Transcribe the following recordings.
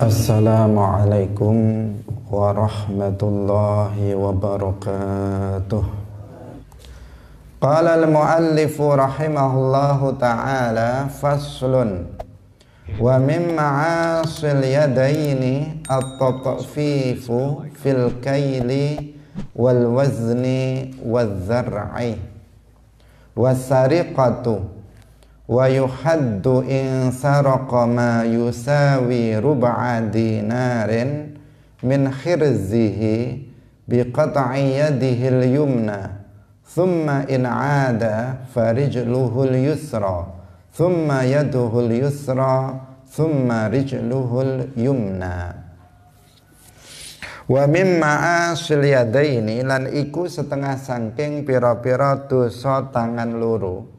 Assalamualaikum warahmatullahi wabarakatuh. Qala al-muallifu rahimahullahu ta'ala faslun wa min ma'asil yadaini at-tatfifu fil kaili wal wazni wal zar'i was-sariqatu wa yuhaddu in saraqa ma yusawi rub'a dinarin min khirzihi biqat'i yadihi al-yumna thumma in 'ada farijluhu al-yusra thumma yaduhu al-yusra thumma rijluhu al-yumna. Wa mimma asil yadaini lan iku setengah sangking pira-pira dosa tangan loro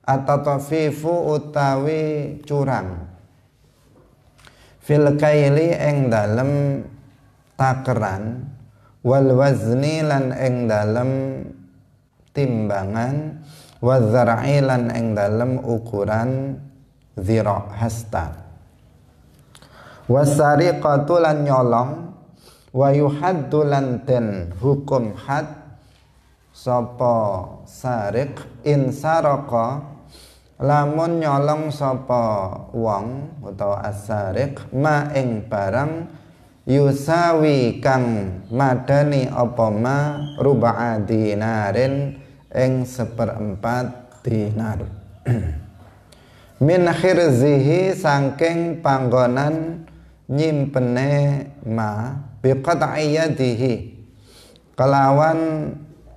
at-tatfifu utawi curang fil kaili ing dalem takeran wal wazni lan ing dalem timbangan wa zar'i lan ing dalem ukuran zira hasta wasariqatu lan nyolong wa yuhaddu lan den hukum had sapa sarik in saraka lamun nyolong sapa wong utawa asarik ma ing barang yusawi kang madani apa ma ruba'a dinarin ing 1/4 dinar min khirzihi saking panggonan nyimpene ma biqat'i yadihi kelawan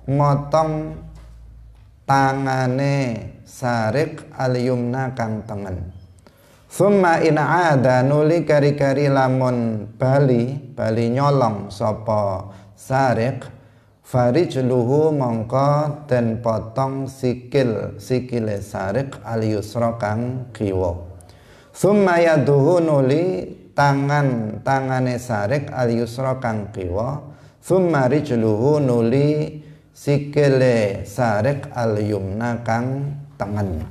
motong tangane sarik al-yumna kang tengen. Summa in 'ada nuli kari-kari lamun bali nyolong sapa sarik farijluhu mongko den potong sikile sarik al-yusra kang kiwa. Summa yaduhu nuli tangane sarik al-yusra kang kiwa. Summa rijluhu nuli sikile sarik al-yumna kang tangan.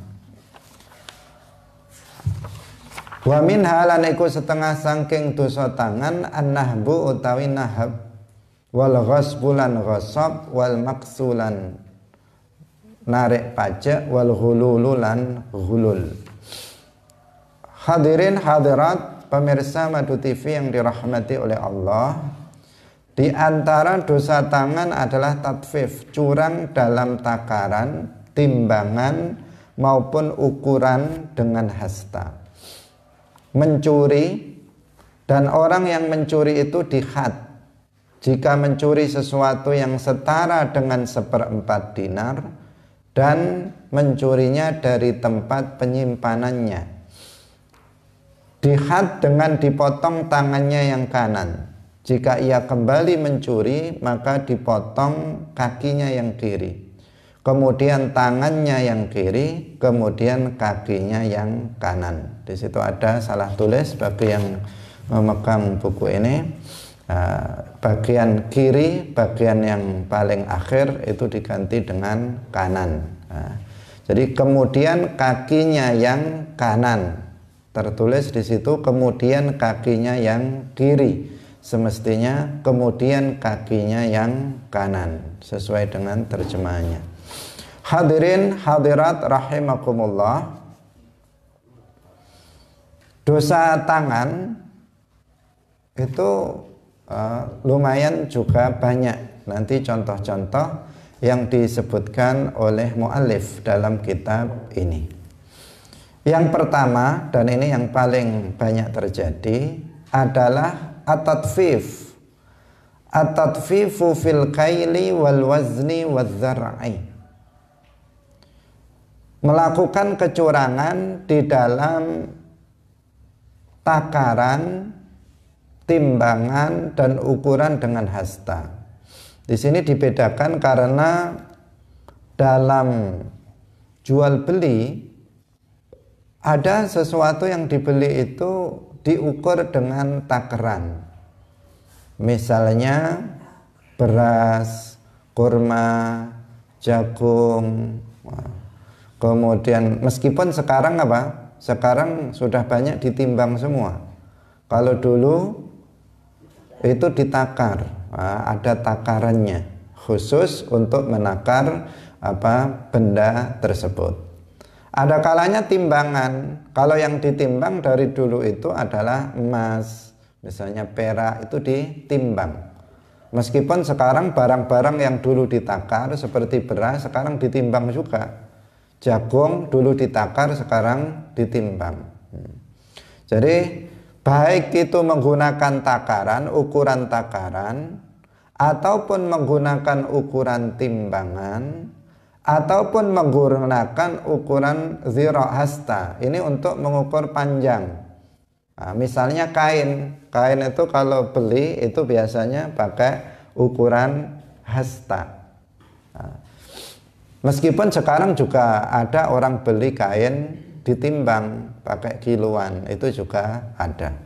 Wa min halan iku setengah sangking dosa tangan an-nahbu utawi nahab wal ghasbulan ghasab wal maksulan narik pajak wal ghulululan ghulul. Hadirin hadirat pemirsa Madu TV yang dirahmati oleh Allah, di antara dosa tangan adalah tatfif, curang dalam takaran, timbangan maupun ukuran dengan hasta. Mencuri, dan orang yang mencuri itu dihad. Jika mencuri sesuatu yang setara dengan 1/4 dinar dan mencurinya dari tempat penyimpanannya, dihad dengan dipotong tangannya yang kanan. Jika ia kembali mencuri, maka dipotong kakinya yang kiri, kemudian tangannya yang kiri, kemudian kakinya yang kanan. Di situ ada salah tulis bagi yang memegang buku ini. Bagian kiri, bagian yang paling akhir itu diganti dengan kanan. Jadi kemudian kakinya yang kanan, tertulis di situ kemudian kakinya yang kiri. Semestinya kemudian kakinya yang kanan, sesuai dengan terjemahannya. Hadirin hadirat rahimakumullah, dosa tangan itu lumayan juga banyak. Nanti contoh-contoh yang disebutkan oleh mu'allif dalam kitab ini. Yang pertama, dan ini yang paling banyak terjadi, adalah at-tatfif. At-tatfifu fil kaili wal wazni wal zar'i. Melakukan kecurangan di dalam takaran, timbangan, dan ukuran dengan hasta. Di sini dibedakan karena dalam jual beli ada sesuatu yang dibeli itu diukur dengan takaran. Misalnya beras, kurma, jagung, kemudian meskipun sekarang apa? Sekarang sudah banyak ditimbang semua. Kalau dulu itu ditakar, ada takarannya khusus untuk menakar benda tersebut. Ada kalanya timbangan. Kalau yang ditimbang dari dulu itu adalah emas, misalnya perak, itu ditimbang. Meskipun sekarang barang-barang yang dulu ditakar seperti beras sekarang ditimbang juga. Jagung dulu ditakar, sekarang ditimbang. Jadi baik itu menggunakan takaran, ukuran takaran, ataupun menggunakan ukuran timbangan, ataupun menggunakan ukuran zira' hasta. Ini untuk mengukur panjang. Nah, misalnya kain itu kalau beli itu biasanya pakai ukuran hasta. Nah, meskipun sekarang juga ada orang beli kain ditimbang pakai kiloan, itu juga ada.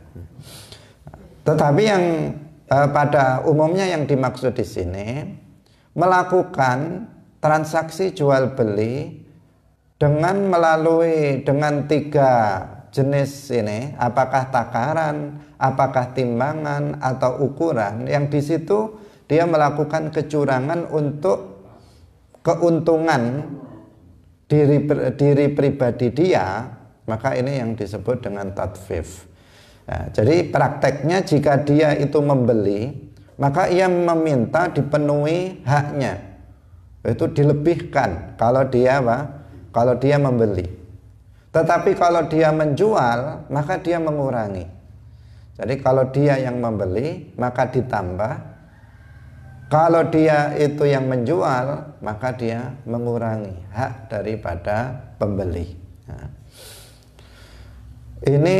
Tetapi yang pada umumnya yang dimaksud di sini melakukan transaksi jual beli dengan 3 jenis ini, apakah takaran, apakah timbangan atau ukuran, yang di situ dia melakukan kecurangan untuk keuntungan diri pribadi dia, maka ini yang disebut dengan tadfif. Nah, jadi prakteknya jika dia itu membeli, maka ia meminta dipenuhi haknya, itu dilebihkan kalau dia membeli. Tetapi kalau dia menjual, maka dia mengurangi. Jadi kalau dia yang membeli, maka ditambah. Kalau dia itu yang menjual, maka dia mengurangi hak daripada pembeli. Nah, ini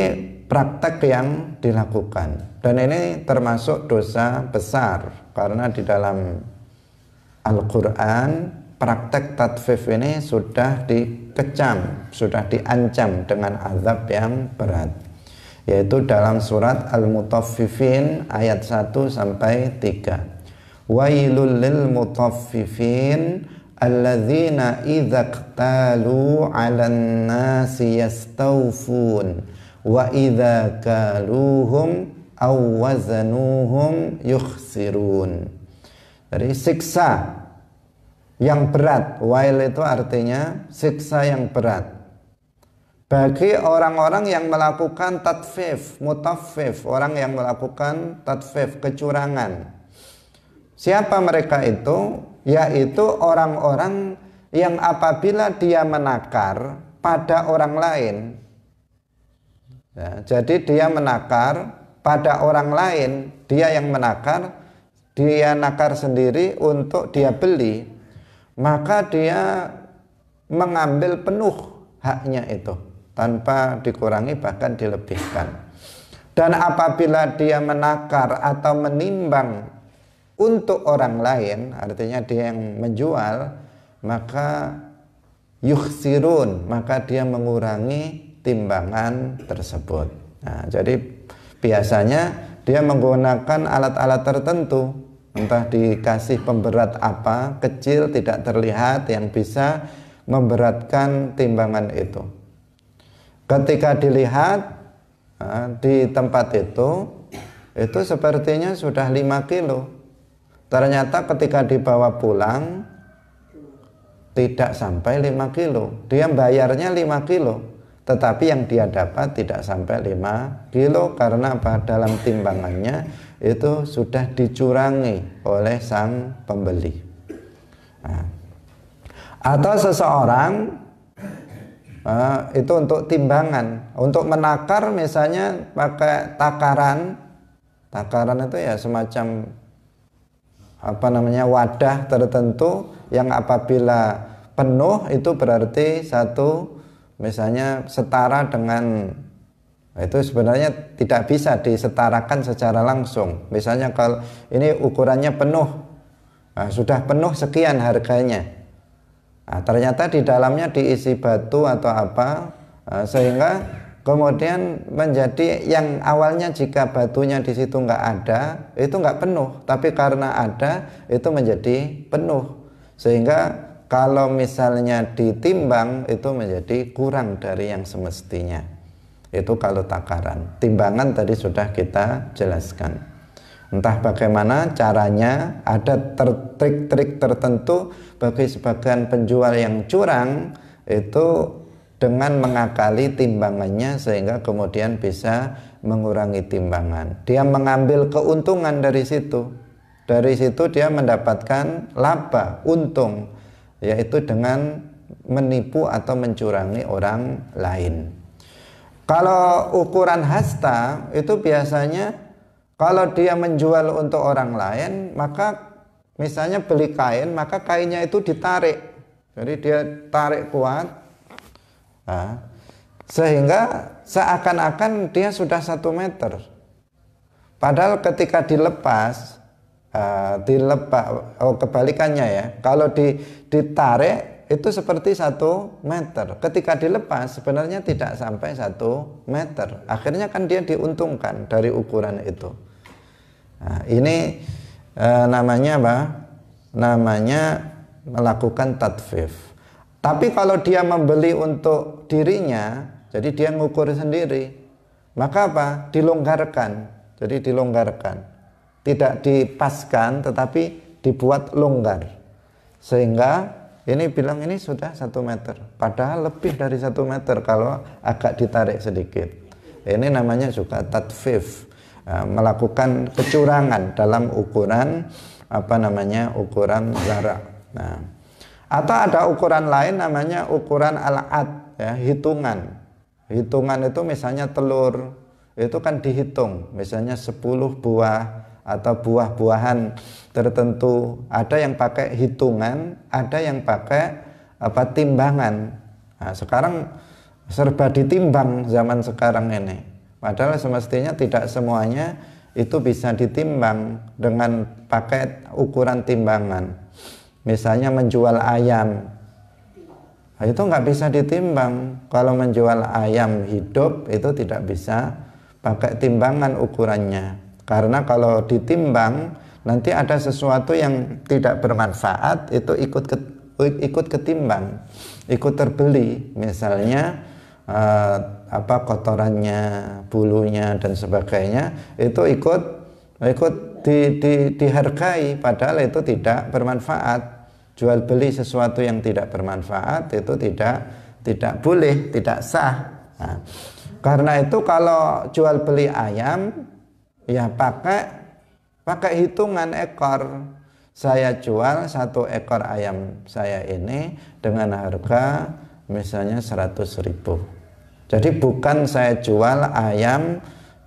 praktek yang dilakukan, dan ini termasuk dosa besar, karena di dalam Al-Quran praktek tadfif ini sudah dikecam, sudah diancam dengan azab yang berat, yaitu dalam surat Al-Mutaffifin ayat 1 sampai 3. Wailul lil mutaffifin alladzina idza qtalu 'alan nasi yastawfun wa idza kaluhum aw wazanuhum yukhsirun. Jadi siksa yang berat. Wail itu artinya siksa yang berat bagi orang-orang yang melakukan tadfif, mutaffif, orang yang melakukan tadfif, kecurangan. Siapa mereka itu? Yaitu orang-orang yang apabila dia menakar pada orang lain, ya, jadi dia menakar pada orang lain, dia yang menakar, dia nakar sendiri untuk dia beli, maka dia mengambil penuh haknya itu tanpa dikurangi, bahkan dilebihkan. Dan apabila dia menakar atau menimbang untuk orang lain, artinya dia yang menjual, maka yukhsirun, maka dia mengurangi timbangan tersebut. Nah, jadi biasanya dia menggunakan alat-alat tertentu, entah dikasih pemberat apa, kecil, tidak terlihat, yang bisa memberatkan timbangan itu. Ketika dilihat di tempat itu sepertinya sudah 5 kilo. Ternyata ketika dibawa pulang tidak sampai 5 kilo. Dia bayarnya 5 kilo, tetapi yang dia dapat tidak sampai 5 kilo karena dalam timbangannya itu sudah dicurangi oleh sang pembeli. Nah, atau seseorang itu untuk timbangan, untuk menakar misalnya pakai takaran. Takaran itu ya semacam wadah tertentu yang apabila penuh itu berarti satu, misalnya setara dengan, itu sebenarnya tidak bisa disetarakan secara langsung. Misalnya kalau ini ukurannya penuh, sudah penuh sekian harganya. Nah, ternyata di dalamnya diisi batu atau apa, sehingga kemudian menjadi yang awalnya jika batunya di situ nggak ada, itu nggak penuh, tapi karena ada itu menjadi penuh, sehingga kalau misalnya ditimbang itu menjadi kurang dari yang semestinya. Itu kalau takaran. Timbangan tadi sudah kita jelaskan. Entah bagaimana caranya, ada trik-trik tertentu bagi sebagian penjual yang curang itu dengan mengakali timbangannya sehingga kemudian bisa mengurangi timbangan. Dia mengambil keuntungan dari situ. Dari situ dia mendapatkan laba, untung, yaitu dengan menipu atau mencurangi orang lain. Kalau ukuran hasta itu biasanya kalau dia menjual untuk orang lain, maka misalnya beli kain, maka kainnya itu ditarik. Jadi dia tarik kuat, sehingga seakan-akan dia sudah 1 meter. Padahal ketika dilepas, kebalikannya ya, kalau ditarik itu seperti 1 meter. Ketika dilepas sebenarnya tidak sampai 1 meter. Akhirnya kan dia diuntungkan dari ukuran itu. Nah, ini namanya apa? Namanya melakukan tadfif. Tapi kalau dia membeli untuk dirinya, jadi dia ngukur sendiri, maka apa? Dilonggarkan. Jadi dilonggarkan, tidak dipaskan tetapi dibuat longgar, sehingga ini bilang ini sudah 1 meter, padahal lebih dari 1 meter kalau agak ditarik sedikit. Ini namanya juga tadfif, melakukan kecurangan dalam ukuran ukuran zara. Nah, atau ada ukuran lain namanya ukuran al-ad, ya, hitungan. Hitungan itu misalnya telur itu kan dihitung, misalnya 10 buah atau buah-buahan tertentu. Ada yang pakai hitungan, ada yang pakai timbangan. Nah, sekarang serba ditimbang zaman sekarang ini. Padahal semestinya tidak semuanya itu bisa ditimbang dengan pakai ukuran timbangan. Misalnya menjual ayam, nah, itu nggak bisa ditimbang. Kalau menjual ayam hidup itu tidak bisa pakai timbangan ukurannya, karena kalau ditimbang nanti ada sesuatu yang tidak bermanfaat itu ikut ketimbang, ikut terbeli, misalnya kotorannya, bulunya dan sebagainya itu ikut dihargai, padahal itu tidak bermanfaat. Jual beli sesuatu yang tidak bermanfaat itu tidak boleh, tidak sah. Nah, karena itu kalau jual beli ayam ya pakai hitungan ekor. Saya jual 1 ekor ayam saya ini dengan harga misalnya 100.000. Jadi bukan saya jual ayam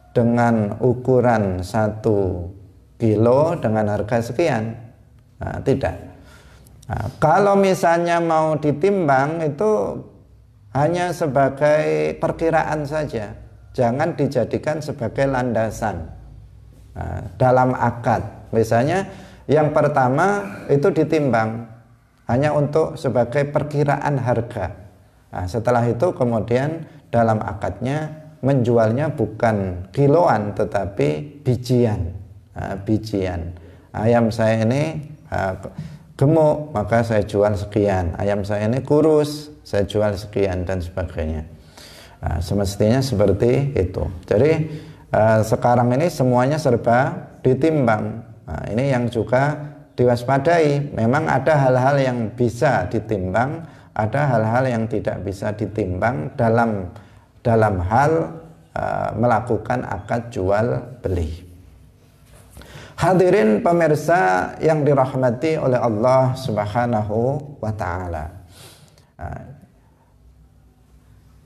dengan ukuran 1 kilo dengan harga sekian. Nah, tidak. Nah, kalau misalnya mau ditimbang itu hanya sebagai perkiraan saja, jangan dijadikan sebagai landasan. Nah, dalam akad misalnya yang pertama itu ditimbang hanya untuk sebagai perkiraan harga. Nah, setelah itu kemudian dalam akadnya menjualnya bukan kiloan tetapi bijian. Nah, bijian. Ayam saya ini gemuk, maka saya jual sekian. Ayam saya ini kurus, saya jual sekian dan sebagainya. Nah, semestinya seperti itu. Jadi sekarang ini semuanya serba ditimbang. Nah, ini yang juga diwaspadai. Memang ada hal-hal yang bisa ditimbang, ada hal-hal yang tidak bisa ditimbang dalam hal melakukan akad jual beli. Hadirin pemirsa yang dirahmati oleh Allah Subhanahu wa taala.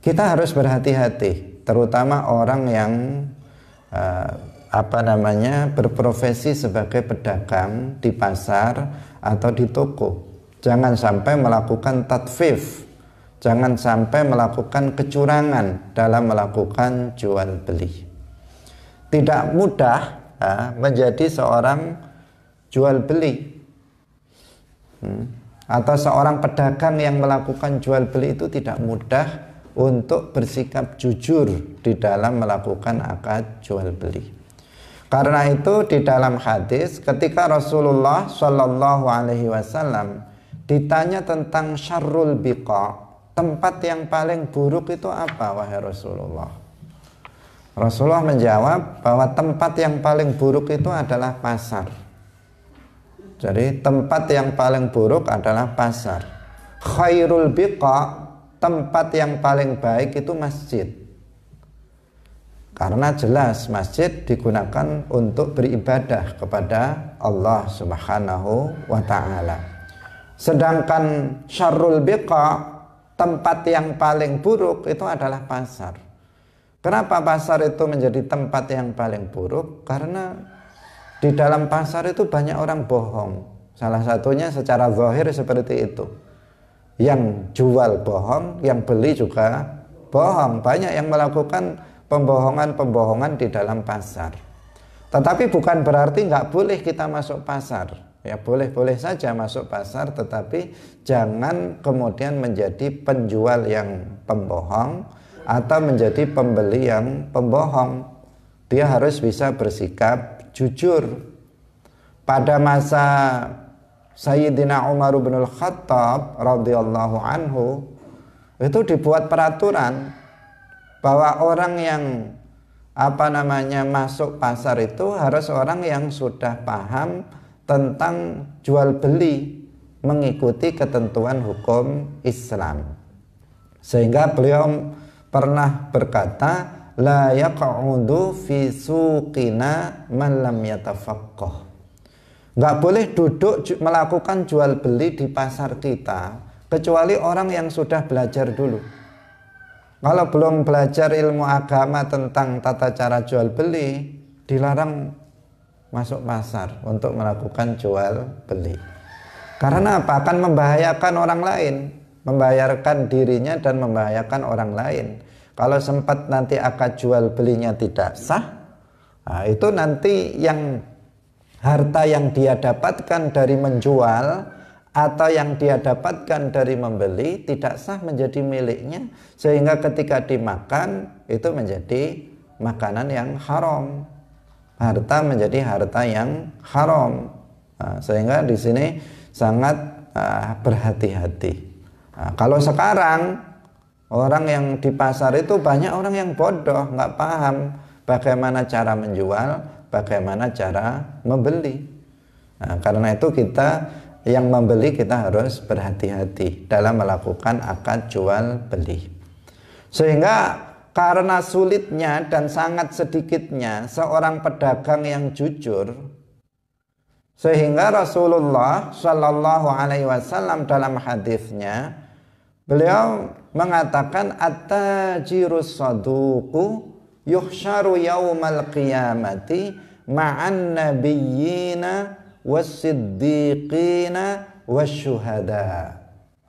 Kita harus berhati-hati, terutama orang yang berprofesi sebagai pedagang di pasar atau di toko. Jangan sampai melakukan tadfif, jangan sampai melakukan kecurangan dalam melakukan jual beli. Tidak mudah menjadi seorang jual beli atau seorang pedagang yang melakukan jual beli itu tidak mudah untuk bersikap jujur di dalam melakukan akad jual beli. Karena itu di dalam hadis ketika Rasulullah Shallallahu Alaihi Wasallam ditanya tentang syarrul biqa, tempat yang paling buruk itu apa wahai Rasulullah? Rasulullah menjawab bahwa tempat yang paling buruk itu adalah pasar. Jadi tempat yang paling buruk adalah pasar. Khairul biqa, tempat yang paling baik itu masjid. Karena jelas masjid digunakan untuk beribadah kepada Allah Subhanahu wa ta'ala. Sedangkan syarrul biqa, tempat yang paling buruk itu adalah pasar. Kenapa pasar itu menjadi tempat yang paling buruk? Karena di dalam pasar itu banyak orang bohong. Salah satunya secara zahir seperti itu. Yang jual bohong, yang beli juga bohong. Banyak yang melakukan pembohongan-pembohongan di dalam pasar. Tetapi bukan berarti nggak boleh kita masuk pasar. Ya boleh-boleh saja masuk pasar, tetapi jangan kemudian menjadi penjual yang pembohong atau menjadi pembeli yang pembohong. Dia harus bisa bersikap jujur. Pada masa Sayyidina Umar bin Al-Khattab radhiyallahu anhu, itu dibuat peraturan bahwa orang yang masuk pasar itu harus orang yang sudah paham tentang jual beli, mengikuti ketentuan hukum Islam. Sehingga beliau pernah berkata, la yaq'udu fi suqina man lam yatafaqqah. Nggak boleh duduk melakukan jual beli di pasar kita kecuali orang yang sudah belajar dulu. Kalau belum belajar ilmu agama tentang tata cara jual beli, dilarang masuk pasar untuk melakukan jual beli. Karena apa? Akan membahayakan orang lain, membahayakan dirinya dan membahayakan orang lain. Kalau sempat nanti akad jual belinya tidak sah, nah itu nanti yang harta yang dia dapatkan dari menjual atau yang dia dapatkan dari membeli tidak sah menjadi miliknya, sehingga ketika dimakan itu menjadi makanan yang haram, harta menjadi harta yang haram. Nah, sehingga di sini sangat berhati-hati. Nah, kalau sekarang orang yang di pasar itu banyak orang yang bodoh, nggak paham bagaimana cara menjual, bagaimana cara membeli. Nah, karena itu kita yang membeli kita harus berhati-hati dalam melakukan akad jual beli. Sehingga karena sulitnya dan sangat sedikitnya seorang pedagang yang jujur, sehingga Rasulullah Shallallahu Alaihi Wasallam dalam hadisnya beliau mengatakan at-tajirus saduqu yuhsyaru yaumal qiyamati ma'an nabiyyina was-siddiqina wasyuhada.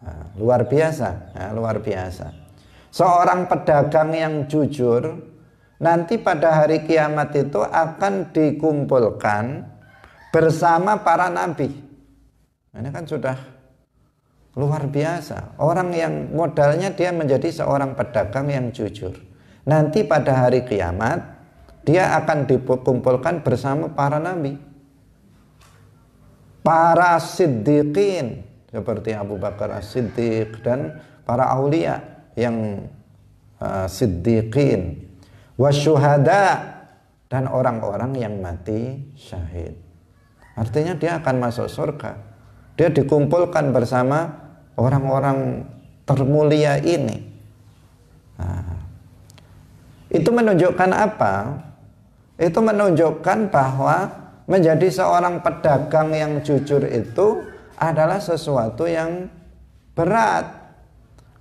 Nah, luar biasa, luar biasa. Seorang pedagang yang jujur nanti pada hari kiamat itu akan dikumpulkan bersama para nabi. Ini kan sudah luar biasa. Orang yang modalnya dia menjadi seorang pedagang yang jujur, nanti pada hari kiamat dia akan dikumpulkan bersama para nabi, para siddiqin seperti Abu Bakar As-Siddiq dan para aulia yang siddiqin, wasyuhada dan orang-orang yang mati syahid. Artinya dia akan masuk surga. Dia dikumpulkan bersama orang-orang termulia ini. Nah, itu menunjukkan apa? Itu menunjukkan bahwa menjadi seorang pedagang yang jujur itu adalah sesuatu yang berat.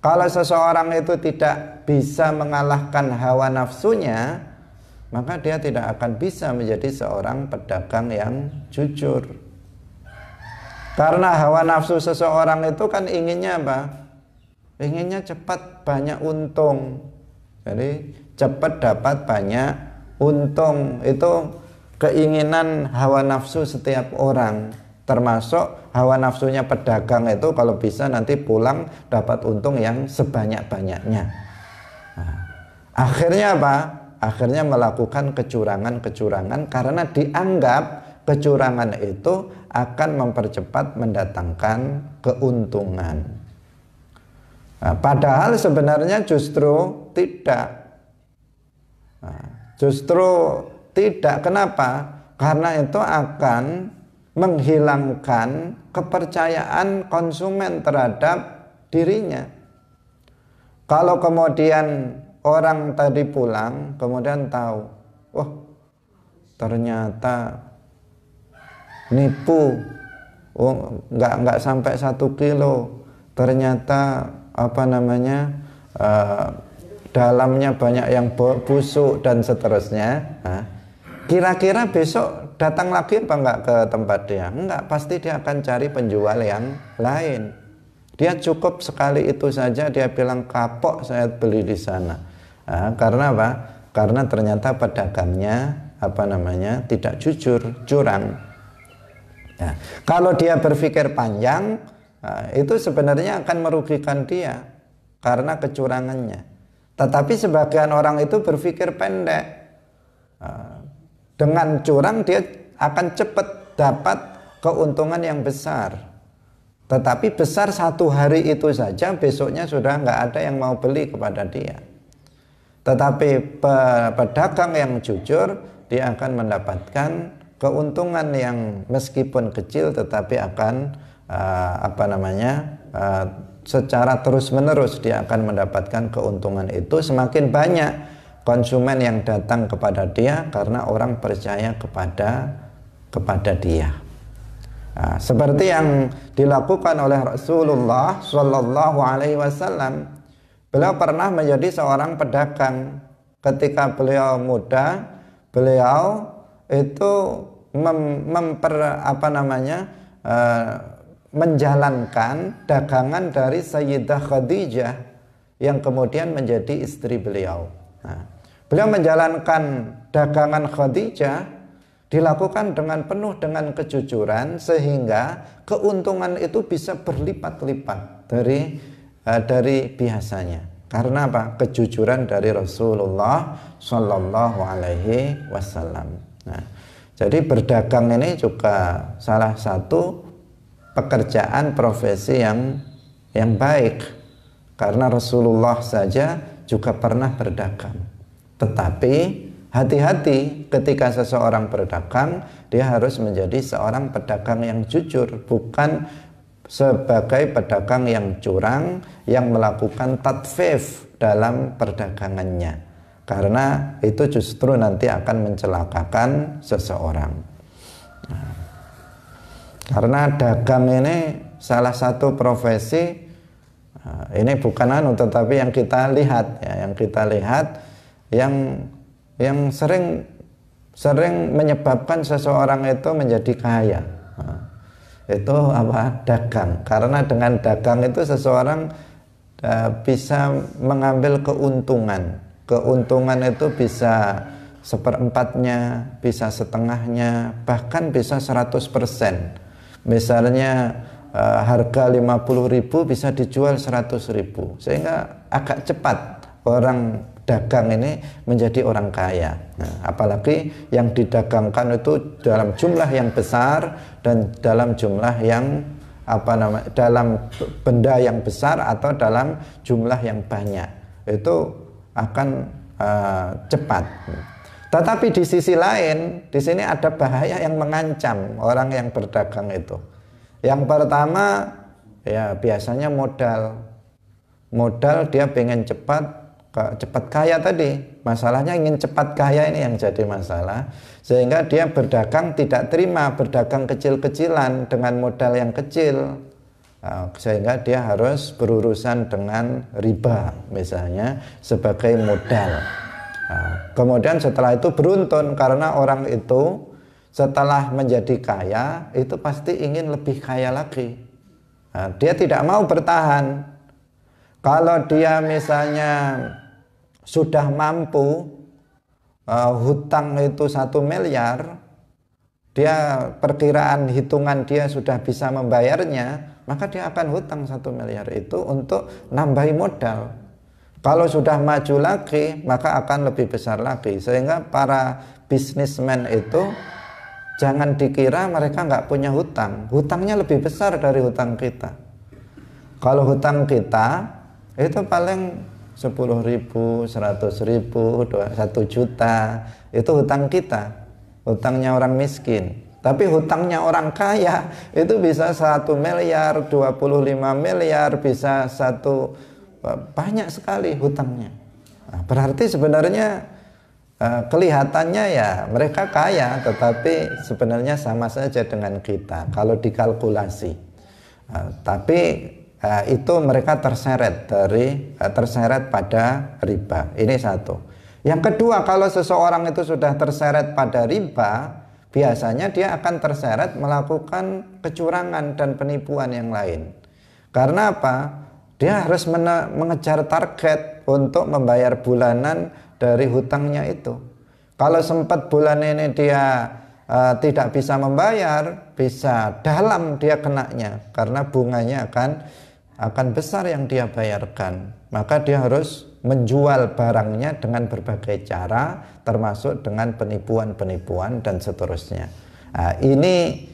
Kalau seseorang itu tidak bisa mengalahkan hawa nafsunya, maka dia tidak akan bisa menjadi seorang pedagang yang jujur. Karena hawa nafsu seseorang itu kan inginnya apa? Inginnya cepat banyak untung. Jadi cepat dapat banyak untung. Itu keinginan hawa nafsu setiap orang. Termasuk hawa nafsunya pedagang itu kalau bisa nanti pulang dapat untung yang sebanyak-banyaknya. Nah, akhirnya apa? Akhirnya melakukan kecurangan-kecurangan karena dianggap kecurangan itu akan mempercepat mendatangkan keuntungan. Nah, padahal sebenarnya justru tidak. Nah, Justru tidak. Kenapa? Karena itu akan menghilangkan kepercayaan konsumen terhadap dirinya. Kalau kemudian orang tadi pulang, kemudian tahu, wah ternyata nipu, oh, nggak sampai 1 kilo, ternyata dalamnya banyak yang busuk dan seterusnya. Nah, kira-kira besok datang lagi apa enggak ke tempat dia? Enggak, pasti dia akan cari penjual yang lain. Dia cukup sekali itu saja, dia bilang kapok saya beli di sana. Nah, karena apa? Karena ternyata pedagangnya tidak jujur, curang. Nah, kalau dia berpikir panjang, itu sebenarnya akan merugikan dia karena kecurangannya. Tetapi sebagian orang itu berpikir pendek. Dengan curang dia akan cepat dapat keuntungan yang besar. Tetapi besar 1 hari itu saja, besoknya sudah nggak ada yang mau beli kepada dia. Tetapi pedagang yang jujur, dia akan mendapatkan keuntungan yang meskipun kecil tetapi akan secara terus-menerus dia akan mendapatkan keuntungan itu. Semakin banyak konsumen yang datang kepada dia karena orang percaya kepada dia. Nah, seperti yang dilakukan oleh Rasulullah Shallallahu Alaihi Wasallam. Beliau pernah menjadi seorang pedagang. Ketika beliau muda, beliau itu menjalankan dagangan dari Sayyidah Khadijah yang kemudian menjadi istri beliau. Nah, beliau menjalankan dagangan Khadijah dilakukan dengan penuh dengan kejujuran sehingga keuntungan itu bisa berlipat-lipat dari biasanya. Karena apa? Kejujuran dari Rasulullah Shallallahu Alaihi Wasallam. Nah, jadi berdagang ini juga salah satu pekerjaan profesi yang baik, karena Rasulullah saja juga pernah berdagang. Tetapi hati-hati ketika seseorang berdagang, dia harus menjadi seorang pedagang yang jujur, bukan sebagai pedagang yang curang yang melakukan tatfif dalam perdagangannya, karena itu justru nanti akan mencelakakan seseorang. Nah, karena dagang ini salah satu profesi, ini bukan tetapi yang kita lihat yang sering menyebabkan seseorang itu menjadi kaya. Itu dagang. Karena dengan dagang itu seseorang bisa mengambil keuntungan. Keuntungan itu bisa 1/4-nya, bisa setengahnya, bahkan bisa 100%. Misalnya harga 50.000 bisa dijual 100.000, sehingga agak cepat orang dagang ini menjadi orang kaya. Nah, apalagi yang didagangkan itu dalam jumlah yang besar dan dalam jumlah yang dalam benda yang besar atau dalam jumlah yang banyak, itu akan cepat. Tetapi di sisi lain, di sini ada bahaya yang mengancam orang yang berdagang itu. Yang pertama, ya biasanya modal dia pengen cepat kaya tadi. Masalahnya ingin cepat kaya ini yang jadi masalah, sehingga dia berdagang tidak terima berdagang kecil-kecilan dengan modal yang kecil, sehingga dia harus berurusan dengan riba misalnya sebagai modal. Kemudian setelah itu beruntun, karena orang itu setelah menjadi kaya itu pasti ingin lebih kaya lagi. Dia tidak mau bertahan. Kalau dia misalnya sudah mampu hutang itu 1 miliar, dia perkiraan hitungan dia sudah bisa membayarnya, maka dia akan hutang 1 miliar itu untuk nambahi modal. Kalau sudah maju lagi, maka akan lebih besar lagi. Sehingga para bisnismen itu jangan dikira mereka nggak punya hutang. Hutangnya lebih besar dari hutang kita. Kalau hutang kita itu paling 10.000, 100.000, 1 juta, itu hutang kita, hutangnya orang miskin. Tapi hutangnya orang kaya itu bisa 1 miliar, 25 miliar, bisa banyak sekali hutangnya. Nah, berarti sebenarnya kelihatannya ya mereka kaya, tetapi sebenarnya sama saja dengan kita kalau dikalkulasi. Tapi itu mereka terseret pada riba. Ini satu. Yang kedua, kalau seseorang itu sudah terseret pada riba, biasanya dia akan terseret melakukan kecurangan dan penipuan yang lain. Karena apa? Dia harus mengejar target untuk membayar bulanan dari hutangnya itu. Kalau sempat bulan ini dia tidak bisa membayar, bisa dalam dia kenanya karena bunganya akan besar yang dia bayarkan. Maka dia harus menjual barangnya dengan berbagai cara, termasuk dengan penipuan-penipuan dan seterusnya. Nah, ini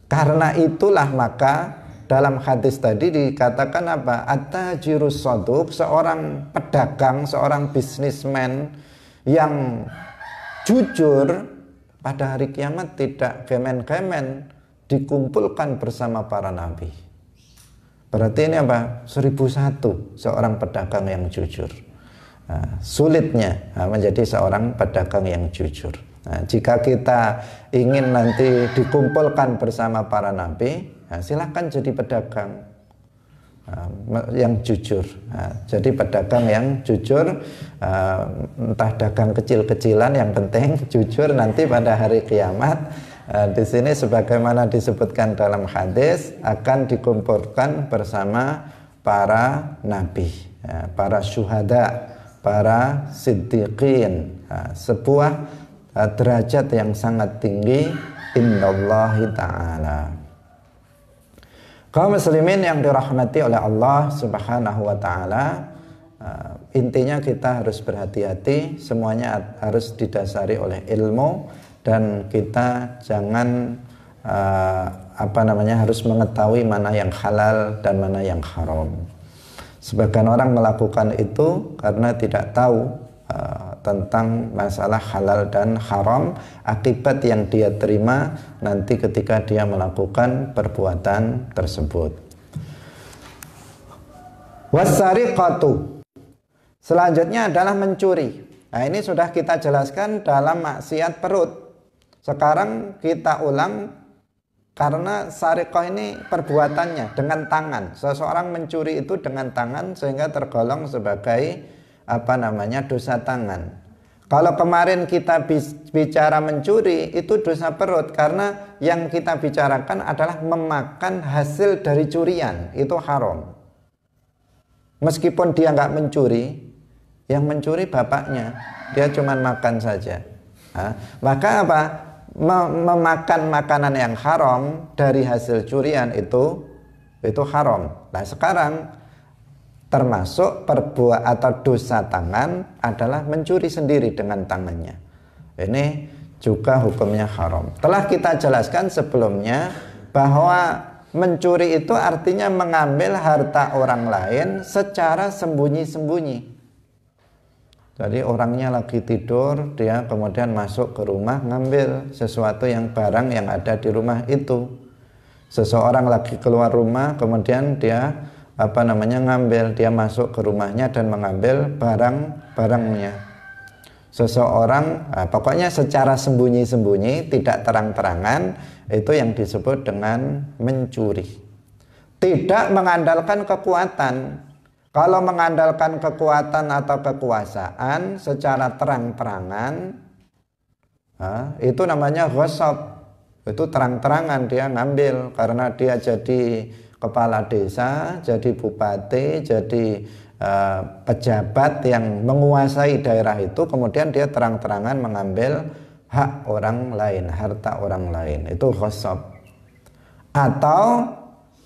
karena itulah maka dalam hadis tadi dikatakan apa? At-tajirus shaduq, seorang pedagang, seorang bisnismen yang jujur pada hari kiamat tidak kemen-kemen dikumpulkan bersama para nabi. Berarti ini apa? 1001 seorang pedagang yang jujur. Nah, sulitnya menjadi seorang pedagang yang jujur. Nah, jika kita ingin nanti dikumpulkan bersama para nabi, silahkan jadi pedagang yang jujur. Jadi pedagang yang jujur, entah dagang kecil-kecilan, yang penting jujur nanti pada hari kiamat. Di sini sebagaimana disebutkan dalam hadis akan dikumpulkan bersama para nabi, para syuhada, para siddiqin, sebuah derajat yang sangat tinggi indallahi ta'ala. Kaum muslimin yang dirahmati oleh Allah Subhanahu wa taala, intinya kita harus berhati-hati, semuanya harus didasari oleh ilmu, dan kita jangan harus mengetahui mana yang halal dan mana yang haram. Sebagian orang melakukan itu karena tidak tahu tentang masalah halal dan haram, akibat yang dia terima nanti ketika dia melakukan perbuatan tersebut. Wasariqatu, selanjutnya adalah mencuri. Nah, ini sudah kita jelaskan dalam maksiat perut. Sekarang kita ulang, karena sariqah ini perbuatannya dengan tangan. Seseorang mencuri itu dengan tangan sehingga tergolong sebagai dosa tangan. Kalau kemarin kita bicara mencuri, itu dosa perut, karena yang kita bicarakan adalah memakan hasil dari curian, itu haram. Meskipun dia nggak mencuri, yang mencuri bapaknya, dia cuma makan saja. Maka apa? Memakan makanan yang haram dari hasil curian itu haram. Nah, sekarang termasuk perbuatan atau dosa tangan adalah mencuri sendiri dengan tangannya. Ini juga hukumnya haram. Telah kita jelaskan sebelumnya bahwa mencuri itu artinya mengambil harta orang lain secara sembunyi-sembunyi. Jadi orangnya lagi tidur, dia kemudian masuk ke rumah ngambil sesuatu barang yang ada di rumah itu. Seseorang lagi keluar rumah, kemudian dia ngambil, dia masuk ke rumahnya dan mengambil barang-barangnya. Seseorang pokoknya secara sembunyi-sembunyi, tidak terang-terangan, itu yang disebut dengan mencuri. Tidak mengandalkan kekuatan. Kalau mengandalkan kekuatan atau kekuasaan secara terang-terangan, itu namanya ghasab. Itu terang-terangan dia ngambil karena dia jadi kepala desa, jadi bupati, jadi pejabat yang menguasai daerah itu, kemudian dia terang-terangan mengambil hak orang lain, harta orang lain, itu ghasab. Atau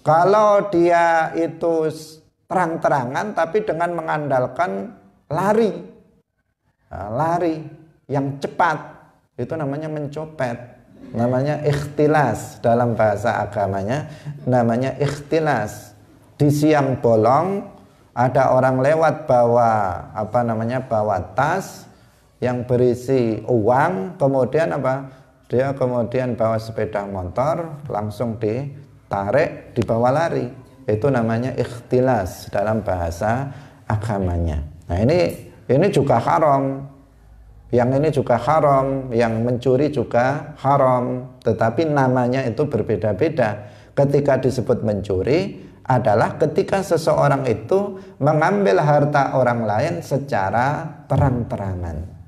kalau dia itu terang-terangan tapi dengan mengandalkan lari yang cepat, itu namanya mencopet, namanya ikhtilas, dalam bahasa agamanya namanya ikhtilas. Di siang bolong ada orang lewat bawa bawa tas yang berisi uang, kemudian dia kemudian bawa sepeda motor, langsung ditarik, dibawa lari. Itu namanya ikhtilas dalam bahasa agamanya. Nah, ini juga haram. Yang ini juga haram, yang mencuri juga haram, tetapi namanya itu berbeda-beda. Ketika disebut mencuri adalah ketika seseorang itu mengambil harta orang lain secara terang-terangan.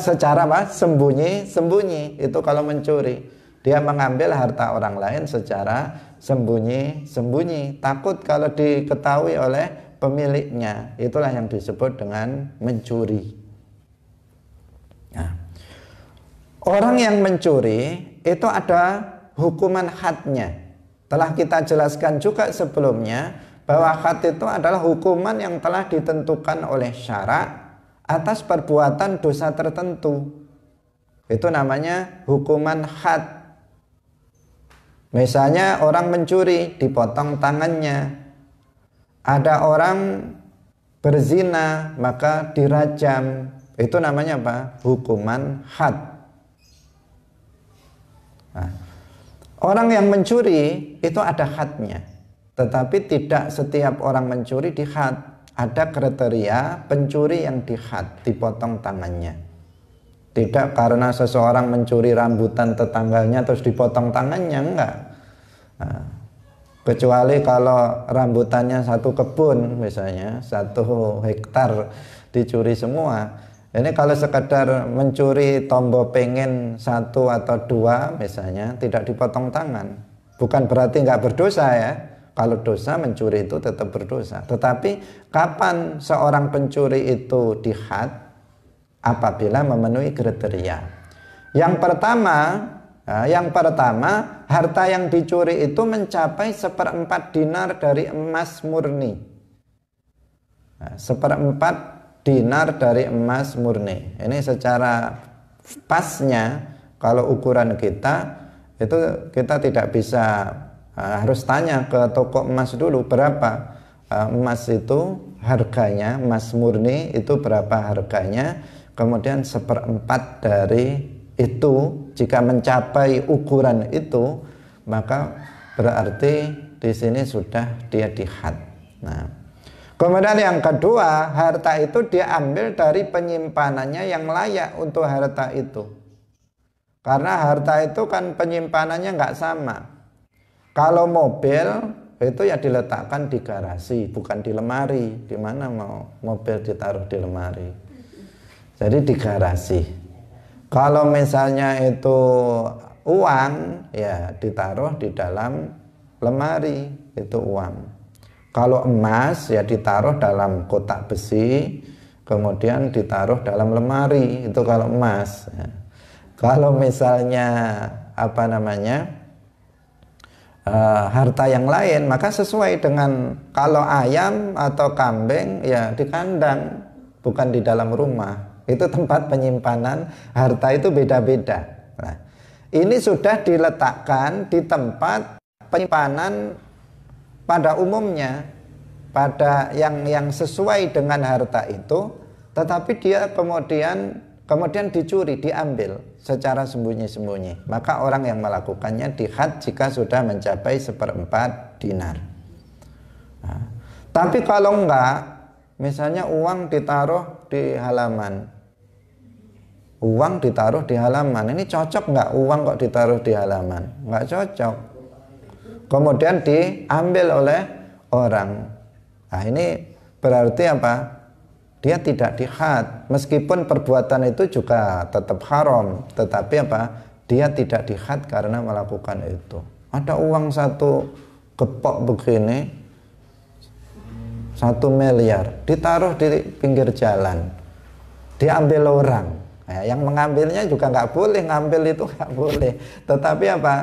Secara sembunyi-sembunyi, itu kalau mencuri. Dia mengambil harta orang lain secara sembunyi-sembunyi, takut kalau diketahui oleh pemiliknya. Itulah yang disebut dengan mencuri. Nah, orang yang mencuri itu ada hukuman hadnya. Telah kita jelaskan juga sebelumnya bahwa had itu adalah hukuman yang telah ditentukan oleh syarak atas perbuatan dosa tertentu. Itu namanya hukuman had. Misalnya orang mencuri, dipotong tangannya. Ada orang berzina, maka dirajam. Itu namanya apa? Hukuman had. Nah, orang yang mencuri itu ada hadnya, tetapi tidak setiap orang mencuri dihad. Ada kriteria pencuri yang dihad, dipotong tangannya. Tidak karena seseorang mencuri rambutan tetangganya terus dipotong tangannya, enggak. Nah, kecuali kalau rambutannya satu kebun, misalnya 1 hektar dicuri semua. Ini kalau sekedar mencuri tombol pengen 1 atau 2 misalnya, tidak dipotong tangan. Bukan berarti nggak berdosa ya. Kalau dosa mencuri itu tetap berdosa. Tetapi kapan seorang pencuri itu dihad? Apabila memenuhi kriteria. Yang pertama, harta yang dicuri itu mencapai 1/4 dinar dari emas murni. 1/4 dinar dari emas murni. Ini secara pasnya, kalau ukuran kita itu kita tidak bisa, harus tanya ke toko emas dulu berapa emas itu harganya, emas murni itu berapa harganya. Kemudian 1/4 dari itu, jika mencapai ukuran itu, maka berarti di sini sudah dia dihad. Nah, kemudian yang kedua, harta itu diambil dari penyimpanannya yang layak untuk harta itu. Karena harta itu kan penyimpanannya nggak sama. Kalau mobil itu ya diletakkan di garasi, bukan di lemari. Di mana mau mobil ditaruh di lemari? Jadi di garasi. Kalau misalnya itu uang, ya ditaruh di dalam lemari, itu uang. Kalau emas ya ditaruh dalam kotak besi, kemudian ditaruh dalam lemari, itu kalau emas. Kalau misalnya harta yang lain, maka sesuai dengan kalau ayam atau kambing ya di kandang, bukan di dalam rumah. Itu tempat penyimpanan harta itu beda-beda. Nah, ini sudah diletakkan di tempat penyimpanan pada umumnya, pada yang sesuai dengan harta itu, tetapi dia kemudian dicuri, diambil secara sembunyi-sembunyi. Maka orang yang melakukannya dihad jika sudah mencapai 1/4 dinar. Nah, tapi kalau enggak, misalnya uang ditaruh di halaman. Uang ditaruh di halaman. Ini cocok enggak uang kok ditaruh di halaman? Enggak cocok. Kemudian diambil oleh orang. Nah, ini berarti apa? Dia tidak dihad. Meskipun perbuatan itu juga tetap haram, tetapi apa? Dia tidak dihad karena melakukan itu. Ada uang 1 gepok begini, 1 miliar, ditaruh di pinggir jalan, diambil orang. Nah, yang mengambilnya juga nggak boleh, ngambil itu nggak boleh. Tetapi apa?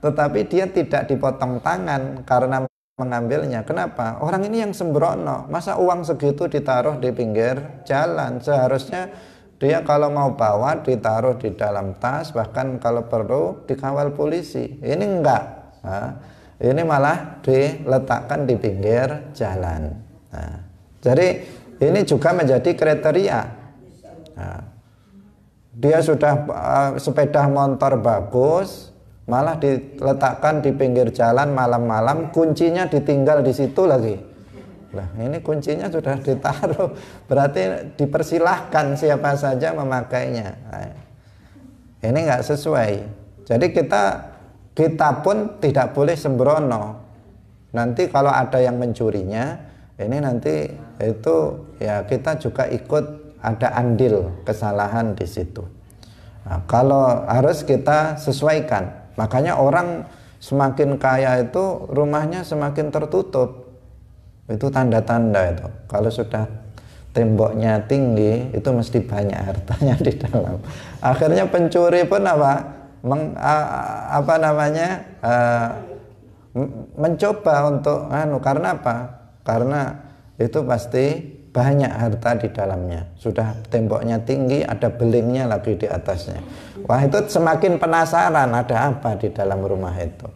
Tetapi dia tidak dipotong tangan karena mengambilnya. Kenapa? Orang ini yang sembrono. Masa uang segitu ditaruh di pinggir jalan? Seharusnya dia kalau mau bawa ditaruh di dalam tas, bahkan kalau perlu dikawal polisi. Ini enggak. Nah, ini malah diletakkan di pinggir jalan. Nah, jadi ini juga menjadi kriteria. Nah, dia sudah sepeda motor bagus, malah diletakkan di pinggir jalan malam-malam, kuncinya ditinggal di situ lagi. Nah, ini kuncinya sudah ditaruh, berarti dipersilahkan siapa saja memakainya. Nah, ini nggak sesuai. Jadi kita pun tidak boleh sembrono. Nanti kalau ada yang mencurinya, ini nanti itu ya kita juga ikut ada andil kesalahan di situ. Nah, kalau harus kita sesuaikan. Makanya orang semakin kaya itu rumahnya semakin tertutup. Itu tanda-tanda itu. Kalau sudah temboknya tinggi, itu mesti banyak hartanya di dalam. Akhirnya pencuri pun mencoba untuk karena apa? Karena itu pasti banyak harta di dalamnya. Sudah temboknya tinggi, ada belingnya lagi di atasnya. Wah, itu semakin penasaran ada apa di dalam rumah itu.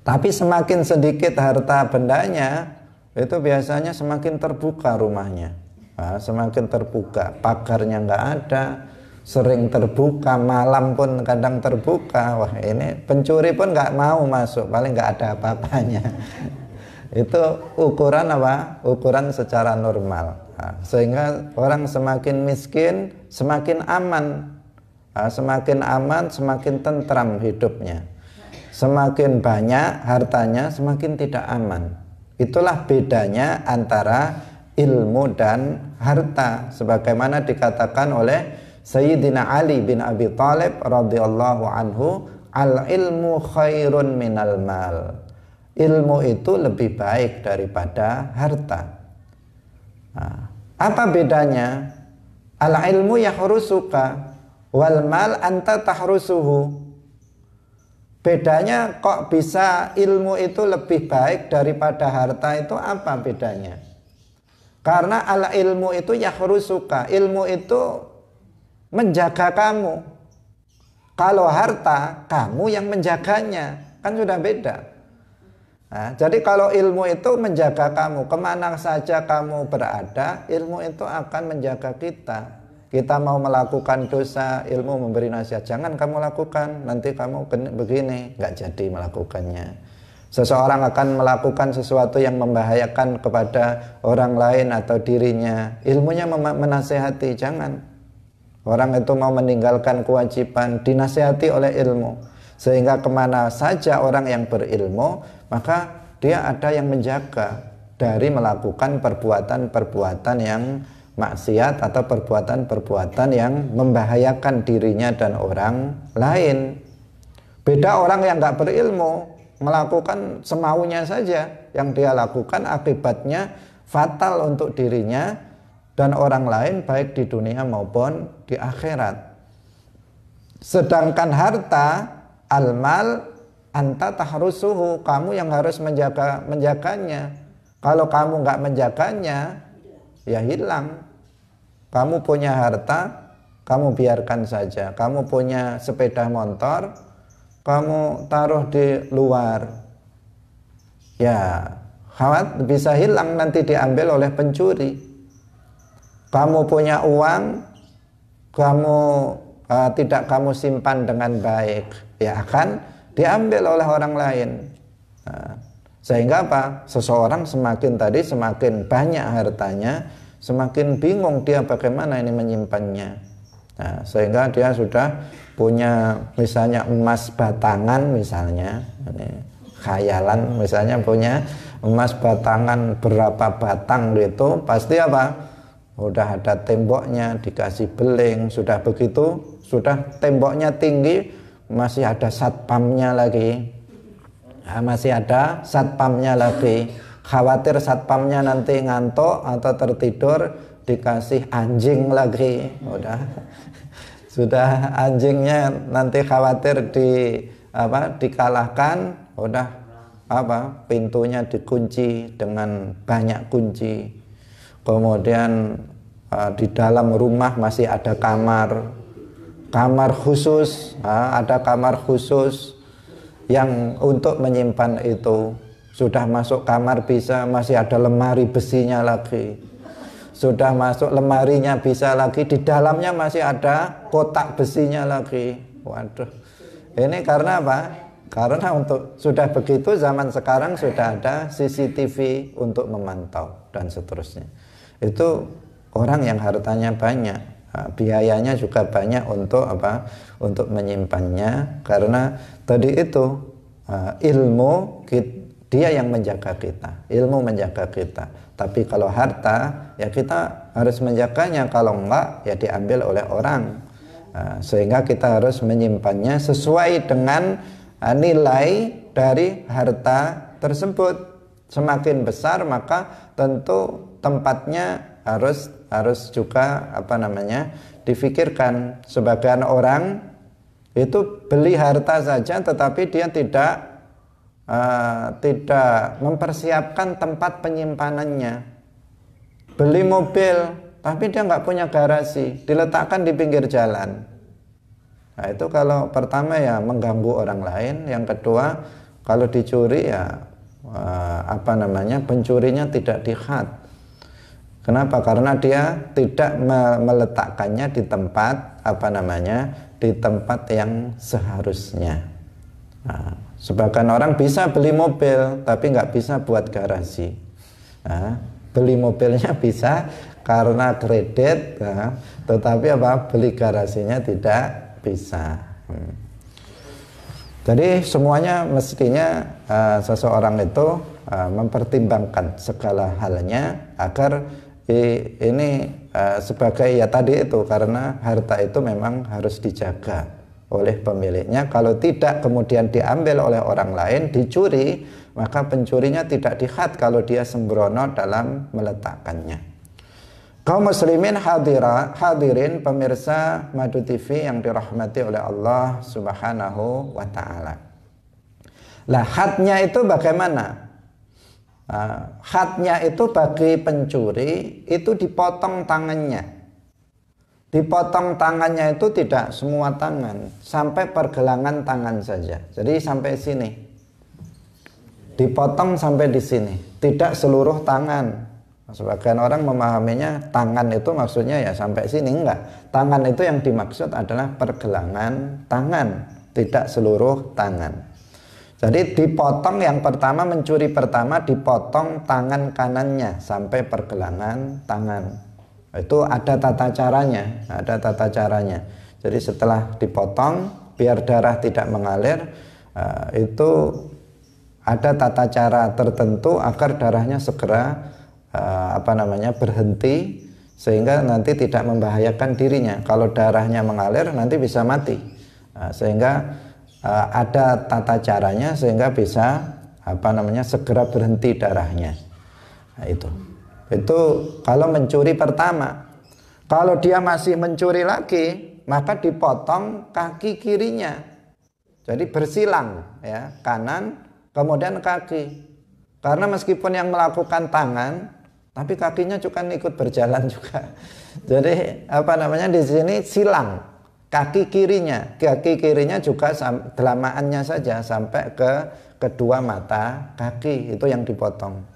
Tapi semakin sedikit harta bendanya, itu biasanya semakin terbuka rumahnya. Nah, semakin terbuka, pagarnya nggak ada, sering terbuka, malam pun kadang terbuka. Wah, ini pencuri pun nggak mau masuk, paling nggak ada apa-apanya. Itu ukuran apa? Ukuran secara normal. Nah, sehingga orang semakin miskin, semakin aman. Nah, semakin aman, semakin tentram hidupnya. Semakin banyak hartanya, semakin tidak aman. Itulah bedanya antara ilmu dan harta. Sebagaimana dikatakan oleh Sayyidina Ali bin Abi Thalib radhiyallahu anhu, al-ilmu khairun minal mal. Ilmu itu lebih baik daripada harta. Nah, apa bedanya? Al-ilmu yahrusuka wal mal anta tahrusuhu. Bedanya kok bisa ilmu itu lebih baik daripada harta, itu apa bedanya? Karena al ilmu itu yahrusuka, ilmu itu menjaga kamu. Kalau harta, kamu yang menjaganya, kan sudah beda. Nah, jadi kalau ilmu itu menjaga kamu, kemana saja kamu berada, ilmu itu akan menjaga kita. Kita mau melakukan dosa, ilmu memberi nasihat, jangan kamu lakukan, nanti kamu begini, nggak jadi melakukannya. Seseorang akan melakukan sesuatu yang membahayakan kepada orang lain atau dirinya, ilmunya menasihati, jangan. Orang itu mau meninggalkan kewajiban, dinasihati oleh ilmu. Sehingga kemana saja orang yang berilmu, maka dia ada yang menjaga dari melakukan perbuatan-perbuatan yang maksiat atau perbuatan-perbuatan yang membahayakan dirinya dan orang lain. Beda orang yang nggak berilmu, melakukan semaunya saja, yang dia lakukan akibatnya fatal untuk dirinya dan orang lain, baik di dunia maupun di akhirat. Sedangkan harta, al-mal anta tahrusuhu, kamu yang harus menjaganya. Kalau kamu nggak menjaganya, ya hilang. Kamu punya harta, kamu biarkan saja. Kamu punya sepeda motor, kamu taruh di luar, ya khawatir bisa hilang, nanti diambil oleh pencuri. Kamu punya uang, kamu tidak kamu simpan dengan baik, ya akan diambil oleh orang lain. Nah, sehingga apa? Seseorang semakin banyak hartanya, semakin bingung dia bagaimana ini menyimpannya. Nah, sehingga dia sudah punya misalnya emas batangan, misalnya ini khayalan, misalnya punya emas batangan berapa batang gitu, pasti apa? Udah ada temboknya, dikasih beling, sudah begitu, sudah temboknya tinggi, masih ada satpamnya lagi. Nah, masih ada satpamnya lagi. Khawatir satpamnya nanti ngantuk atau tertidur, dikasih anjing lagi. Sudah anjingnya nanti khawatir dikalahkan, udah pintunya dikunci dengan banyak kunci. Kemudian di dalam rumah masih ada kamar khusus, ada kamar khusus yang untuk menyimpan itu. Sudah masuk kamar bisa, masih ada lemari besinya lagi. Sudah masuk lemarinya bisa lagi, di dalamnya masih ada kotak besinya lagi. Waduh. Ini karena apa? Karena untuk sudah begitu zaman sekarang sudah ada CCTV untuk memantau dan seterusnya. Itu orang yang hartanya banyak, biayanya juga banyak untuk apa? Untuk menyimpannya, karena tadi itu ilmu dia yang menjaga kita, ilmu menjaga kita. Tapi kalau harta, ya kita harus menjaganya. Kalau enggak, ya diambil oleh orang. Sehingga kita harus menyimpannya sesuai dengan nilai dari harta tersebut. Semakin besar, maka tentu tempatnya harus juga difikirkan. Sebagian orang itu beli harta saja, tetapi dia tidak mempersiapkan tempat penyimpanannya. Beli mobil tapi dia nggak punya garasi, diletakkan di pinggir jalan. Nah itu kalau pertama ya mengganggu orang lain. Yang kedua, kalau dicuri ya pencurinya tidak dikhat. Kenapa? Karena dia tidak meletakkannya di tempat di tempat yang seharusnya. Sebagian orang bisa beli mobil tapi nggak bisa buat garasi. Beli mobilnya bisa karena kredit, tetapi beli garasinya tidak bisa. Jadi semuanya mestinya seseorang itu mempertimbangkan segala halnya agar ini sebagai ya tadi itu, karena harta itu memang harus dijaga oleh pemiliknya. Kalau tidak kemudian diambil oleh orang lain, dicuri, maka pencurinya tidak dikhat kalau dia sembrono dalam meletakkannya. Kaum muslimin hadirin pemirsa Madu TV yang dirahmati oleh Allah Subhanahu wa ta'ala. Lah hadnya itu bagaimana? Hadnya itu bagi pencuri itu dipotong tangannya. Dipotong tangannya itu tidak semua tangan, sampai pergelangan tangan saja. Jadi sampai sini. Dipotong sampai di sini, tidak seluruh tangan. Sebagian orang memahaminya tangan itu maksudnya ya sampai sini, enggak. Tangan itu yang dimaksud adalah pergelangan tangan, tidak seluruh tangan. Jadi dipotong, yang pertama mencuri pertama dipotong tangan kanannya sampai pergelangan tangan. Itu ada tata caranya, Jadi setelah dipotong biar darah tidak mengalir, itu ada tata cara tertentu agar darahnya segera berhenti, sehingga nanti tidak membahayakan dirinya. Kalau darahnya mengalir nanti bisa mati. Sehingga ada tata caranya sehingga bisa segera berhenti darahnya. Nah, itu kalau mencuri pertama. Kalau dia masih mencuri lagi, maka dipotong kaki kirinya. Jadi bersilang ya, kanan kemudian kaki. Karena meskipun yang melakukan tangan, tapi kakinya juga ikut berjalan juga. Jadi di sini silang kaki kirinya juga delamaannya saja sampai ke kedua mata kaki, itu yang dipotong.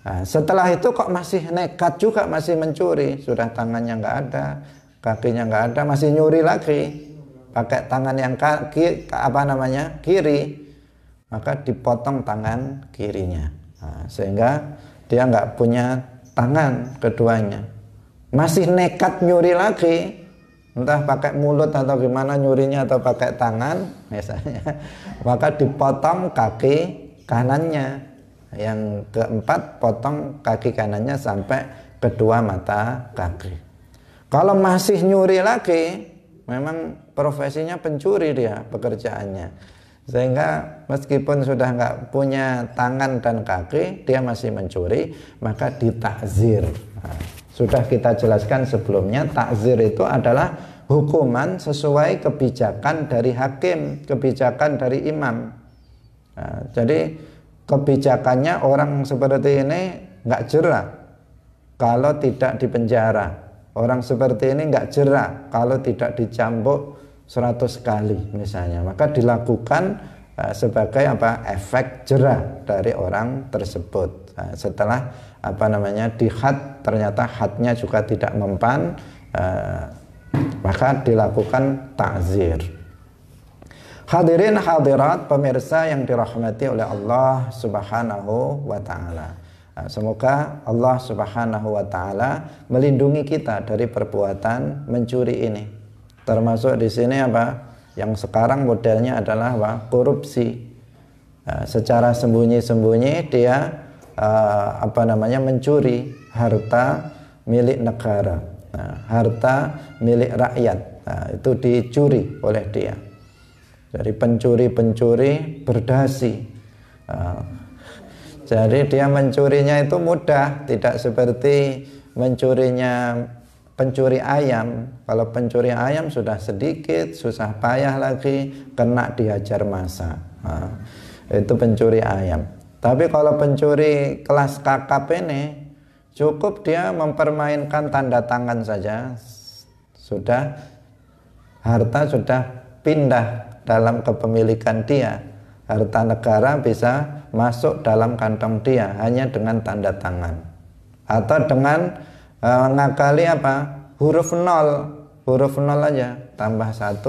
Nah, setelah itu kok masih nekat juga, masih mencuri, sudah tangannya nggak ada, kakinya nggak ada, masih nyuri lagi, pakai tangan yang kiri, maka dipotong tangan kirinya. Nah, sehingga dia nggak punya tangan keduanya, masih nekat nyuri lagi, entah pakai mulut atau gimana nyurinya atau pakai tangan misalnya, maka dipotong kaki kanannya. Yang keempat, potong kaki kanannya sampai kedua mata kaki. Kalau masih nyuri lagi, memang profesinya pencuri dia, pekerjaannya. Sehingga meskipun sudah nggak punya tangan dan kaki, dia masih mencuri, maka ditakzir. Nah, sudah kita jelaskan sebelumnya, takzir itu adalah hukuman sesuai kebijakan dari hakim, kebijakan dari imam. Nah, jadi kebijakannya orang seperti ini nggak jera kalau tidak dipenjara. Orang seperti ini nggak jera kalau tidak dicambuk 100 kali misalnya. Maka dilakukan sebagai apa, efek jerah dari orang tersebut. Setelah apa namanya dihad, ternyata hadnya juga tidak mempan, maka dilakukan ta'zir. Hadirin hadirat pemirsa yang dirahmati oleh Allah Subhanahu wa taala. Semoga Allah Subhanahu wa taala melindungi kita dari perbuatan mencuri ini. Termasuk di sini apa? Yang sekarang modelnya adalah apa? Korupsi. Secara sembunyi-sembunyi dia apa namanya mencuri harta milik negara, harta milik rakyat. Itu dicuri oleh dia. Dari pencuri-pencuri berdasi. Jadi dia mencurinya itu mudah, tidak seperti mencurinya pencuri ayam. Kalau pencuri ayam sudah sedikit, susah payah lagi, kena dihajar massa. Itu pencuri ayam. Tapi kalau pencuri kelas kakap ini, cukup dia mempermainkan tanda tangan saja, sudah harta sudah pindah dalam kepemilikan dia. Harta negara bisa masuk dalam kantong dia hanya dengan tanda tangan, atau dengan ngakali apa, huruf nol aja, tambah 1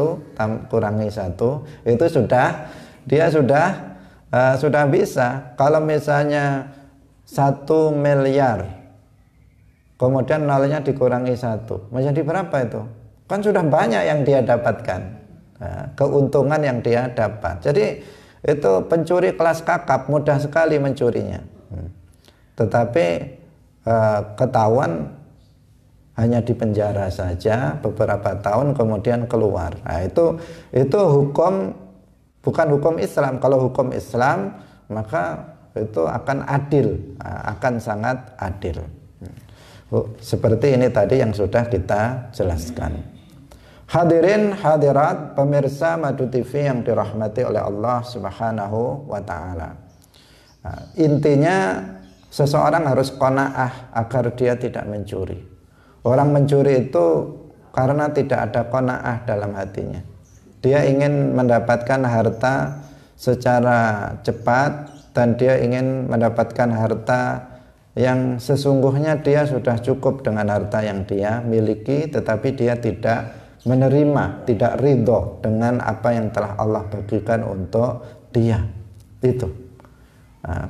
kurangi 1, itu sudah dia sudah bisa. Kalau misalnya 1 miliar kemudian nolnya dikurangi 1, menjadi berapa itu? Kan sudah banyak yang dia dapatkan, keuntungan yang dia dapat. Jadi itu pencuri kelas kakap mudah sekali mencurinya, tetapi ketahuan hanya di penjara saja beberapa tahun kemudian keluar. Nah, itu hukum, bukan hukum Islam. Kalau hukum Islam maka itu akan adil, akan sangat adil. Seperti ini tadi yang sudah kita jelaskan. Hadirin hadirat pemirsa Madu TV yang dirahmati oleh Allah Subhanahu wa taala. Intinya seseorang harus qanaah agar dia tidak mencuri. Orang mencuri itu karena tidak ada qanaah dalam hatinya. Dia ingin mendapatkan harta secara cepat dan dia ingin mendapatkan harta yang sesungguhnya dia sudah cukup dengan harta yang dia miliki, tetapi dia tidak menerima, tidak ridho dengan apa yang telah Allah bagikan untuk dia. Itu.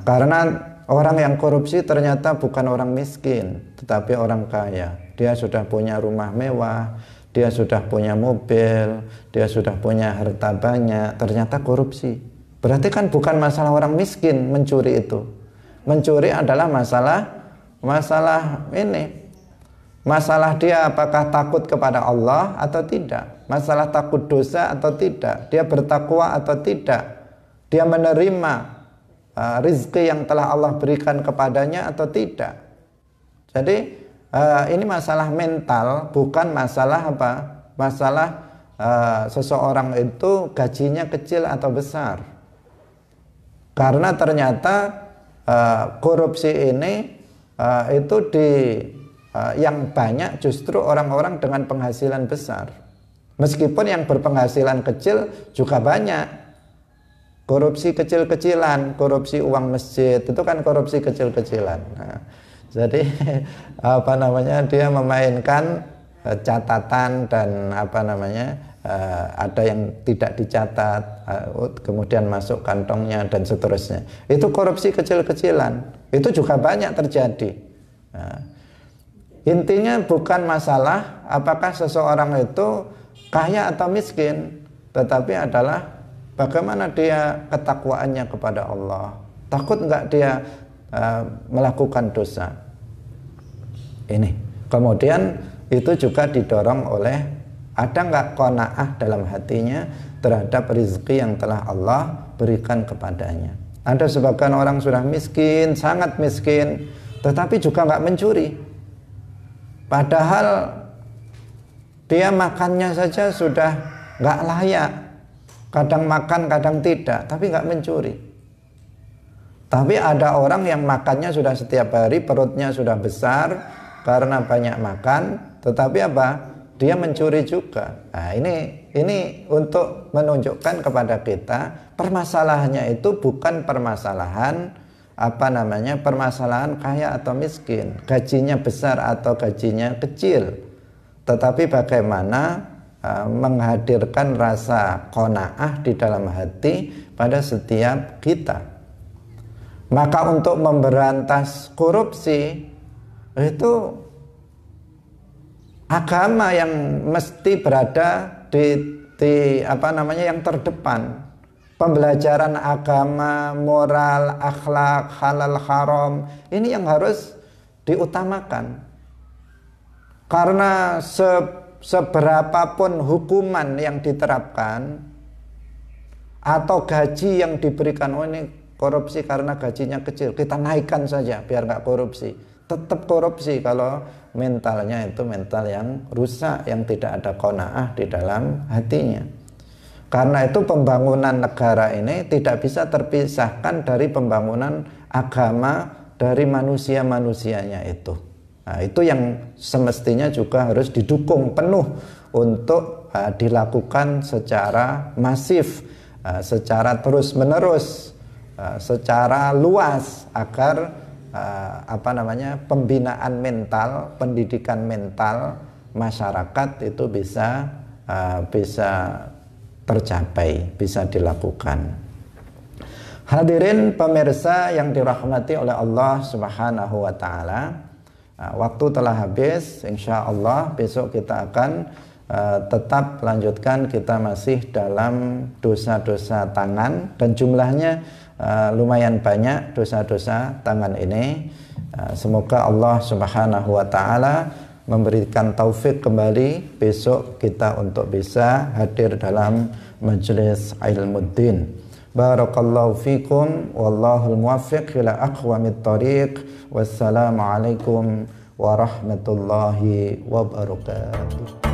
Karena orang yang korupsi ternyata bukan orang miskin, tetapi orang kaya. Dia sudah punya rumah mewah, dia sudah punya mobil, dia sudah punya harta banyak, ternyata korupsi. Berarti kan bukan masalah orang miskin mencuri itu. Mencuri adalah masalah ini. Masalah dia apakah takut kepada Allah atau tidak, masalah takut dosa atau tidak, dia bertakwa atau tidak, dia menerima rizki yang telah Allah berikan kepadanya atau tidak. Jadi ini masalah mental, bukan masalah apa, masalah seseorang itu gajinya kecil atau besar. Karena ternyata korupsi ini itu yang banyak justru orang-orang dengan penghasilan besar. Meskipun yang berpenghasilan kecil juga banyak. Korupsi kecil-kecilan, korupsi uang masjid, itu kan korupsi kecil-kecilan. Nah, jadi apa namanya, dia memainkan catatan dan apa namanya, ada yang tidak dicatat, kemudian masuk kantongnya dan seterusnya. Itu korupsi kecil-kecilan, itu juga banyak terjadi. Nah, intinya bukan masalah apakah seseorang itu kaya atau miskin, tetapi adalah bagaimana dia ketakwaannya kepada Allah. Takut enggak dia melakukan dosa. Ini. Kemudian itu juga didorong oleh ada enggak qanaah dalam hatinya terhadap rezeki yang telah Allah berikan kepadanya. Ada sebagian orang sudah miskin, sangat miskin, tetapi juga enggak mencuri. Padahal dia makannya saja sudah nggak layak, kadang makan kadang tidak, tapi nggak mencuri. Tapi ada orang yang makannya sudah setiap hari, perutnya sudah besar karena banyak makan, tetapi apa? Dia mencuri juga. Nah, ini Ini untuk menunjukkan kepada kita permasalahannya itu bukan permasalahan permasalahan kaya atau miskin, gajinya besar atau gajinya kecil, tetapi bagaimana menghadirkan rasa qanaah di dalam hati pada setiap kita. Maka untuk memberantas korupsi itu agama yang mesti berada di yang terdepan. Pembelajaran agama, moral, akhlak, halal, haram, ini yang harus diutamakan. Karena seberapapun hukuman yang diterapkan atau gaji yang diberikan, oh ini korupsi karena gajinya kecil, kita naikkan saja biar nggak korupsi. Tetap korupsi kalau mentalnya itu mental yang rusak, yang tidak ada qanaah di dalam hatinya. Karena itu pembangunan negara ini tidak bisa terpisahkan dari pembangunan agama dari manusia-manusianya itu. Nah, itu yang semestinya juga harus didukung penuh untuk dilakukan secara masif, secara terus-menerus, secara luas agar pembinaan mental, pendidikan mental masyarakat itu bisa tercapai, bisa dilakukan. Hadirin pemirsa yang dirahmati oleh Allah Subhanahu wa taala, waktu telah habis. Insya Allah besok kita akan tetap lanjutkan, kita masih dalam dosa-dosa tangan dan jumlahnya lumayan banyak dosa-dosa tangan ini. Semoga Allah Subhanahu wa taala memberikan taufik kembali besok kita untuk bisa hadir dalam majelis Ilmuddin. Barakallahu fikum wallahul muwaffiq ila aqwamit thariq. Wassalamualaikum warahmatullahi wabarakatuh.